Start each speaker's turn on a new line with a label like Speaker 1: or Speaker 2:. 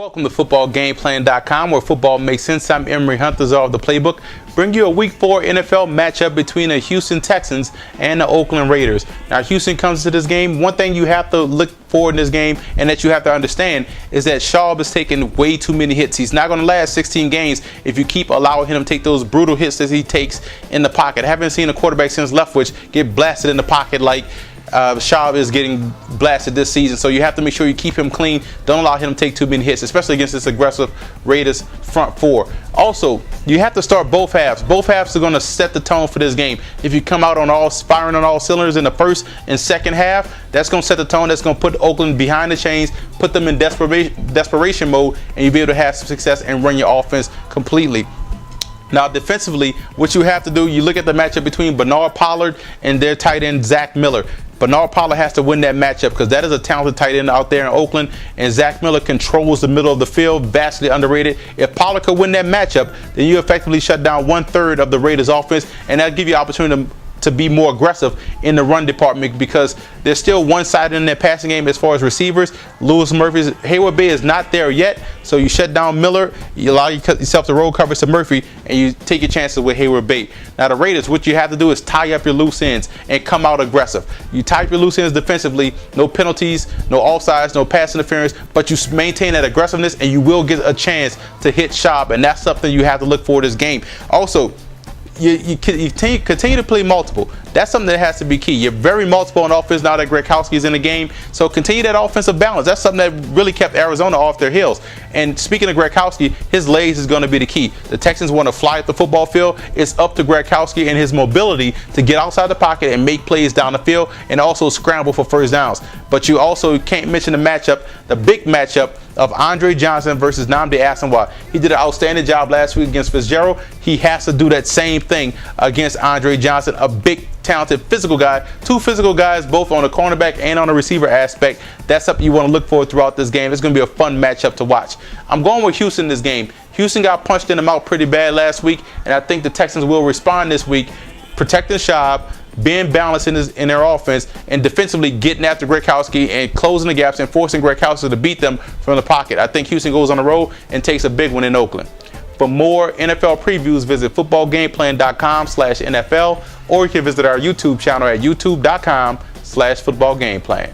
Speaker 1: Welcome to footballgameplan.com, where football makes sense. I'm Emory Hunter of the Playbook. Bring you a Week 4 NFL matchup between the Houston Texans and the Oakland Raiders. Now, Houston comes to this game. One thing you have to look for in this game and that you have to understand is that Schaub is taking way too many hits. He's not going to last 16 games if you keep allowing him to take those brutal hits that he takes in the pocket. I haven't seen a quarterback since Leftwich get blasted in the pocket like Schaub is getting blasted this season, so you have to make sure you keep him clean. Don't allow him to take too many hits, especially against this aggressive Raiders front four. Also, you have to start both halves. Both halves are going to set the tone for this game. If you come out firing on all cylinders in the first and second half, that's going to set the tone. That's going to put Oakland behind the chains, put them in desperation mode, and you'll be able to have some success and run your offense completely. Now, defensively, what you have to do, you look at the matchup between Bernard Pollard and their tight end, Zach Miller. Bernard Pollard has to win that matchup because that is a talented tight end out there in Oakland, and Zach Miller controls the middle of the field, vastly underrated. If Pollard could win that matchup, then you effectively shut down 1/3 of the Raiders' offense, and that'll give you an opportunity to be more aggressive in the run department because they're still one-sided in their passing game as far as receivers. Lewis Murphy's Hayward Bay is not there yet, so you shut down Miller, you allow yourself to roll coverage to Murphy, and you take your chances with Hayward Bay. Now, the Raiders, what you have to do is tie up your loose ends and come out aggressive. You tie up your loose ends defensively, no penalties, no offsides, no pass interference, but you maintain that aggressiveness and you will get a chance to hit Schaub, and that's something you have to look for this game. Also, you continue to play multiple. That's something that has to be key. You're very multiple on offense now that Gronkowski is in the game. So continue that offensive balance. That's something that really kept Arizona off their heels. And speaking of Gronkowski, his legs is going to be the key. The Texans want to fly at the football field. It's up to Gronkowski and his mobility to get outside the pocket and make plays down the field and also scramble for first downs. But you also can't mention the big matchup of Andre Johnson versus Nnamdi Asomugha. He did an outstanding job last week against Fitzgerald. He has to do that same thing against Andre Johnson, a big, talented, physical guy. Two physical guys, both on the cornerback and on the receiver aspect. That's something you want to look for throughout this game. It's going to be a fun matchup to watch. I'm going with Houston this game. Houston got punched in the mouth pretty bad last week, and I think the Texans will respond this week, protecting Schaub, being balanced in their offense, and defensively getting after Gronkowski and closing the gaps and forcing Gronkowski to beat them from the pocket. I think Houston goes on the road and takes a big one in Oakland. For more NFL previews, visit footballgameplan.com/NFL, or you can visit our YouTube channel at youtube.com/footballgameplan.